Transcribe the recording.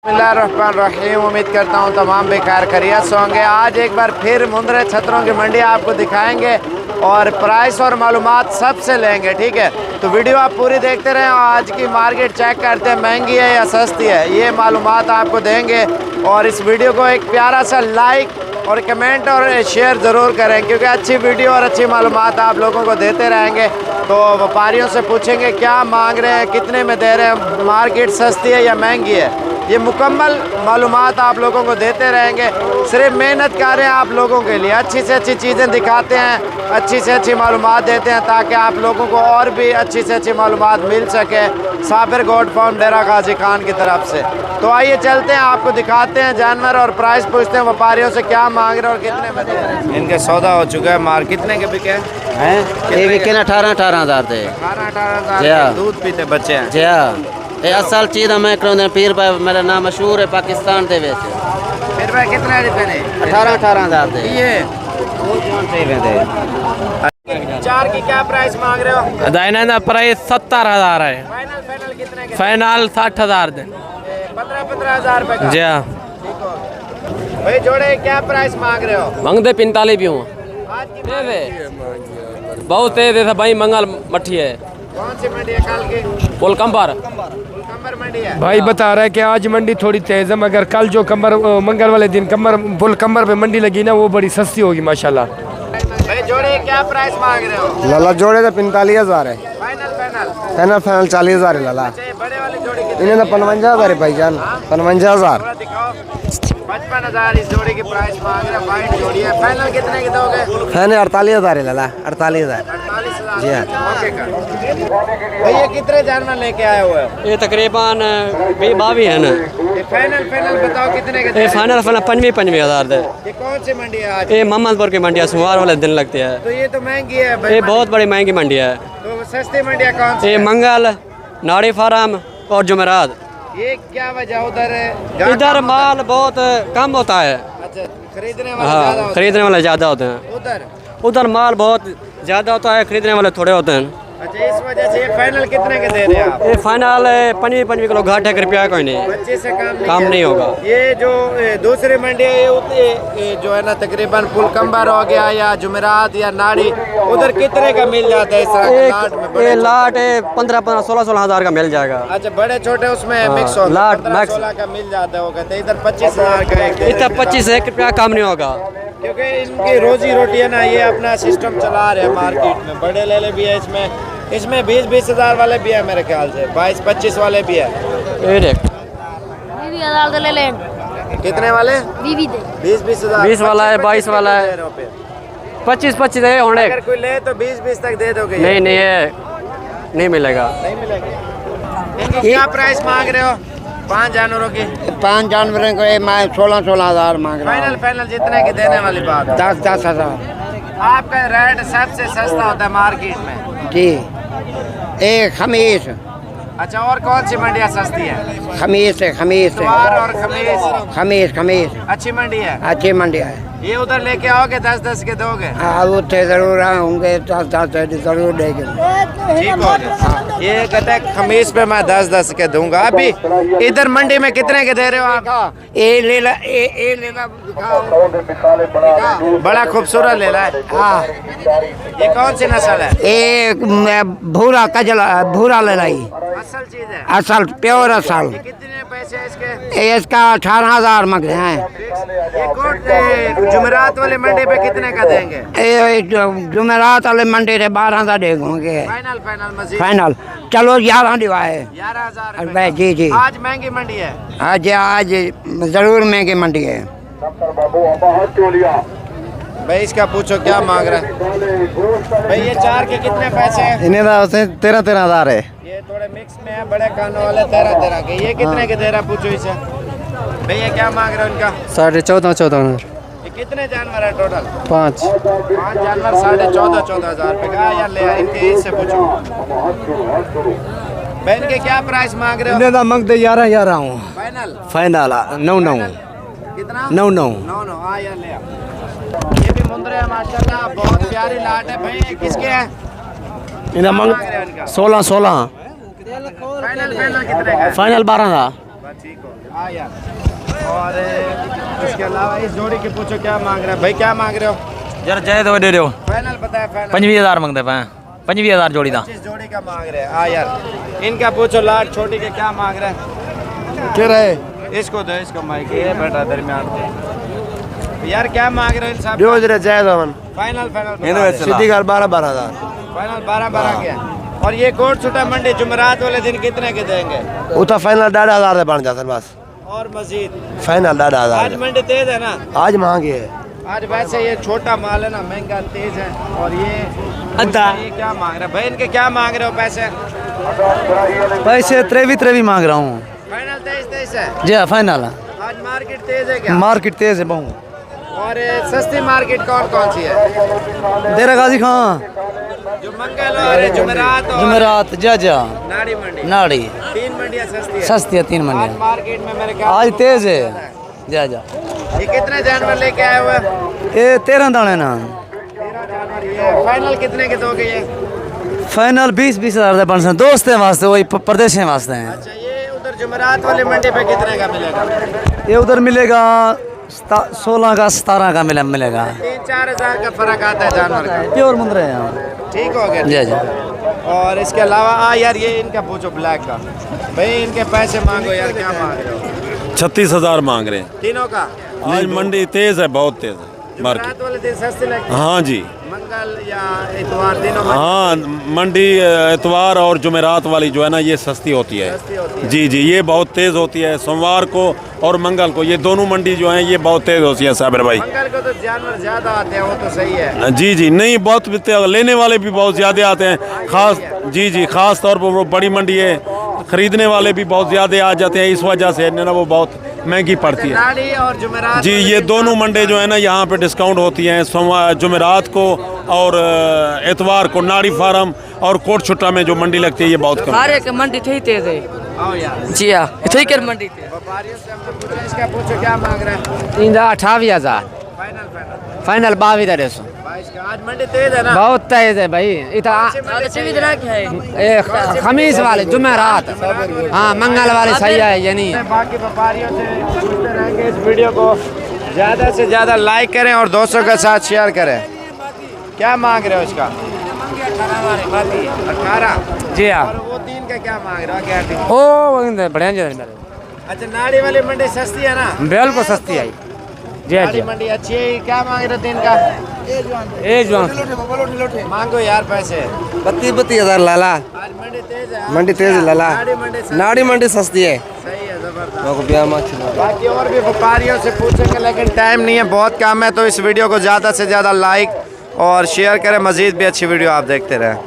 बिस्मिल्लाहिर्रहमानिर्रहीम। उम्मीद करता हूँ तमाम बेकार खैरियत से होंगे। आज एक बार फिर मुंद्रे छतरों की मंडी आपको दिखाएंगे और प्राइस और मालूमात सबसे लेंगे, ठीक है। तो वीडियो आप पूरी देखते रहें। आज की मार्केट चेक करते हैं, महंगी है या सस्ती है, ये मालूमात आपको देंगे। और इस वीडियो को एक प्यारा सा लाइक और कमेंट और शेयर ज़रूर करें, क्योंकि अच्छी वीडियो और अच्छी मालूमात आप लोगों को देते रहेंगे। तो व्यापारियों से पूछेंगे क्या मांग रहे हैं, कितने में दे रहे हैं, मार्केट सस्ती है या महंगी है, ये मुकम्मल मालूमात आप लोगों को देते रहेंगे। सिर्फ मेहनत कर रहे हैं आप लोगों के लिए, अच्छी से अच्छी चीज़ें दिखाते हैं, अच्छी से अच्छी मालूमात देते हैं, ताकि आप लोगों को और भी अच्छी से अच्छी मालूमात मिल सके साबिर गोट फार्म डेरा गाजी खान की तरफ से। तो आइए चलते हैं, आपको दिखाते हैं जानवर और प्राइस पूछते हैं व्यापारियों से क्या मांग रहे हैं और कितने में दे रहे हैं। इनके सौदा हो चुका है, मार कितने के बिके हैं? ये बिके ना 18-18 हज़ार थे। 18,000 दूध पीते बच्चे हैं जी हाँ। ये असल चीज़ मैं करूँ पीर भाई मेरा नाम मशहूर है पाकिस्तान के ਵਿੱਚ। फिर भाई कितने रुपए ने? 18-18 हज़ार थे। ये चार की क्या प्राइस मांग रहे हो? दाइना प्राइस 70,000 है। फाइनल कितने के? फाइनल 60,000 दे। 15,000 रुपए का। जी हाँ। भाई जोड़े क्या प्राइस मांग रहे हो? मंगते 45 भी हूँ। आज की बहुत तेज है भाई, मंगल मठी है। कौन सी मंडी है कल की? पुलकम्बर मंडी है। भाई बता रहा है कि आज मंडी थोड़ी तेज है, मगर कल जो मंगल वाले दिन कमर पे मंडी लगी ना, वो बड़ी सस्ती होगी माशाल्लाह। भाई जोड़े क्या प्राइस मांग रहे हो? लाला जोड़े तो 45,000 है। फाइनल 40,000 है लाला। बड़े वाली जोड़ी कितने? इन्हें तो 55,000 है भाईजान, 55,000। 55,000 इस जोड़ी की प्राइस मांग रहे हैं। वाइट जोड़ी है। फाइनल कितने की दोगे? फैन 48,000 है लाला, 48,000। 48,000 जी हाँ। ओके कर। भैया कितने जानवर लेके आए हुए हो? ये तकरीबन 22 है ना। फाइनल बताओ कितने के? ये फाइनल 25,000 दे। ये कौन सी मंडी है आज? ये मोहम्मदपुर की मंडी है, सोमवार वाले दिन लगती है। तो ये तो महंगी है भाई। ये बहुत बड़ी महंगी मंडी है। तो सस्ती मंडियाँ कौन सी ये है? मंगल, नाड़ी फार्म और जुमेरात। ये क्या वजह उधर है? इधर माल बहुत कम होता है। अच्छा, खरीदने वाले ज्यादा हाँ, होते खरीदने वाले ज़्यादा होते हैं। उधर। उधर माल बहुत ज़्यादा होता है, खरीदने वाले थोड़े होते हैं। अच्छा, इस वजह से ये फाइनल कितने के दे रहे हैं आप? ये फाइनल 25 किलो घाट है, रुपया कोई नहीं। 25 से काम नहीं होगा। ये जो दूसरी मंडी है ये जो है ना, तकरीबन पुलकम्बर हो गया या जुमेरात या नाड़ी, उधर कितने का मिल जाता है इस तरह के लाट में? ये लाट 15-15, 16-16 हज़ार का मिल जाएगा। अच्छा, बड़े छोटे उसमें मिक्स हो लाट 15-16 का मिल जाता होगा। तो इधर 25,000 का एक इतना 25 से 1 रुपया कम नहीं होगा, क्योंकि इनकी रोजी रोटी है ना, ये अपना सिस्टम चला रहे हैं मार्केट में। बड़े ले भी है इसमें 20-20 हज़ार वाले भी है मेरे ख्याल से, 22-25 वाले भी है। ये देख 20,000 तो ले लें। कितने वाले? 20-20 हज़ार। 20 वाला है, 22 वाला है, 25-25 है। अगर कोई ले तो 20-20 तक दे दोगे? नहीं नहीं, ये नहीं मिलेगा। नहीं मिलेगा। इनकी क्या प्राइस मांग रहे हो 5 जानवरों की? 5 जानवरों को 16,000 मांग रहा हूँ। फाइनल जितने की देने वाली बात? 10 हज़ार। आपका रेट सबसे सस्ता होता है मार्केट में? जी। एक खमीस। अच्छा, और कौन सी मंडियाँ सस्ती है? खमीस है, खमीस है। इतवार और खमीस। खमीस अच्छी मंडी है। अच्छी मंडी है। ये उधर लेके आओगे 10-10 के दोगे? हाँ, उठे जरूर आऊँगे, 10 जरूर देंगे। ठीक हो गया। ये कहते हैं खमीस पे मैं 10-10 के दूंगा। अभी इधर मंडी में कितने के दे रहे हो आप? ये लेला बड़ा खूबसूरत लेला है। हाँ, ये कौन सी नस्ल है? ये भूरा कजला, भूरा लेलाई, असल चीज है? असल प्योर असल। ये कितने पैसे हैं इसके? इसका 18,000 मांग रहे हैं। ये कोट जुमेरात वाले मंडी पे कितने का देंगे? ये जुमेरात वाले मंडी से 12,000 देंगे। फाइनल मजीद? फाइनल चलो 11 दिवाए। 11,000 जी जी। आज महंगी मंडी है? आज जरूर महंगी मंडी है। भाई इसका पूछो क्या मांग रहा है। भाई ये 4 के कितने पैसे हैं? इन्हें 13,000 हज़ार है। ये थोड़े मिक्स में है, बड़े कानों वाले 13,000 के। ये कितने के दे रहा पूछो इसे। भैया क्या मांग रहे हैं उनका? 14,500। ये कितने जानवर है टोटल? 5 जानवर 14,500 हज़ार रुपये का। यार ले इनके इससे पूछो भाई, इनके क्या प्राइस मांग रहे हो? इन्हें मांगते 11,000 हूँ। फाइनल 9 कितना? 9। हाँ यार ले। ये भी मुंद्रे है माशाल्लाह, बहुत प्यारी लाट है। भाई किसके है? इन्हें मांग 16। फाइनल कितने का? फाइनल 12,000। ठीक हो। हाँ यार। और इसके अलावा इस जोड़ी के पूछो क्या मांग रहे हैं भाई, क्या मांग रहे हो? यार जाए तो दे दो। फाइनल बताया, फाइनल 25,000 मंगते पे 25,000 जोड़ी दा। 25 जोड़ी का मांग रहे हैं। हाँ यार। इनका पूछो लाट छोटी के क्या मांग रहे हैं? क्या रहे इसको दो, इसको माइक ये बेटा दरमियान यार क्या मांग रहे हो इन सब? जायद अमन फाइनल सीधी घर 12,000 फाइनल 12 के। और ये कोट छुटा मंडी जुमेरात वाले दिन कितने के देंगे? वो तो फाइनल 1,500 बन जाता बस। और मजीद फाइनल 1,500 आज मंडी तेज है ना? आज महंगी है। आज वैसे ये छोटा माल है ना, महंगा तेज है। और ये क्या मांग रहे हैं भाई? इनके क्या मांग रहे हो पैसे? पैसे 23 मांग रहा हूँ। फाइनल 23 है जी हाँ फाइनल। आज मार्केट तेज है क्या? मार्केट तेज है बहुत। और सस्ती मार्केट कौन कौन सी है? देरा गाजी खां जो मंगल और जुमेरात और जुमेरात जा नाड़ी मंडी, नाड़ी 3 मंडियाँ सस्ती है। सस्ती है 3 आज मंडी। मार्केट में मेरे ख्याल आज से तेज है जा ये कितने जानवर लेके आए हुए? ये 13 दाने ना। 13 जानवर। ये फाइनल कितने के दोगे ये? फाइनल 20,000 दे बन दोस्त हैं वास्ते, वही प्रदेश हैं वास्ते हैं। अच्छा, ये उधर जुमेरात वाली मंडी पे कितने का मिलेगा? ये उधर मिलेगा 16 का 17 का मिलेगा। 3-4 हज़ार का फर्क आता है जानवर का। प्योर मुंद्रे हैं यहाँ। ठीक हो गया। जी जी। और इसके अलावा यार ये इनका पूछो ब्लैक का भाई, इनके पैसे मांगो यार, क्या मांग रहे हो? 36,000 मांग रहे हैं। तीनों का? आज मंडी तेज है, बहुत तेज है मार्केट। जुमेरात वाले दिन सस्ती लगती है? हाँ जी, मंगल या इतवार दिनों में? हाँ मंडी इतवार और जुमेरात वाली जो है ना ये सस्ती होती है। सस्ती होती है। जी जी, ये बहुत तेज होती है। सोमवार को और मंगल को ये दोनों मंडी जो है ये बहुत तेज होती है साबिर भाई। मंगल को तो जानवर ज्यादा आते हैं, वो तो सही है। जी जी, नहीं बहुत लेने वाले भी बहुत ज़्यादा आते हैं। खास जी जी, खास तौर पर वो बड़ी मंडी है, खरीदने वाले भी बहुत ज़्यादा आ जाते हैं। इस वजह से ना वो बहुत महंगी पड़ती है। नाड़ी और जुमेरात जी, ये दोनों मंडे जो है ना यहाँ पे डिस्काउंट होती हैं। सोमवार जुमेरात को और इतवार को नाड़ी फार्म और कोट छुट्टा में जो मंडी लगती है ये बहुत कम। सारे के मंडी ठीक तेज है। आओ यार। जी हाँ ठीक है मंडी तेज। व्यापारियों से हमने पूछा, इसका पूछो क्या मांग रहे हैं? 28,000 फाइनल फाइनल 22,500। 22 का। आज मंडी तेज है ना? बहुत तेज है भाई। खमीस वाले जुमेरात, हाँ मंगल वाले सही है यानी। बाकी व्यापारियों से पूछते रहेंगे। इस वीडियो को ज़्यादा से ज़्यादा लाइक करें और दोस्तों के साथ शेयर करें। क्या मांग रहे हो इसका? 18। जी हाँ। और वो 3 का क्या मांग रहे हो? क्या 3? ओ बढ़िया जी। अच्छा, नाड़ी वाली मंडी सस्ती है ना? बिल्कुल सस्ती है जी नाड़ी मंडी अच्छी है। क्या मांग रहे हो 3 का? मांगो यार पैसे। 32,000 लाला। आज मंडी तेज है। मंडी तेज है लाला। नाड़ी मंडी सस्ती है। सही है, जबरदस्त। बाकी और भी व्यापारियों से पूछेंगे लेकिन टाइम नहीं है, बहुत काम है। तो इस वीडियो को ज़्यादा से ज़्यादा लाइक और शेयर करें। मज़ीद भी अच्छी वीडियो आप देखते रहें।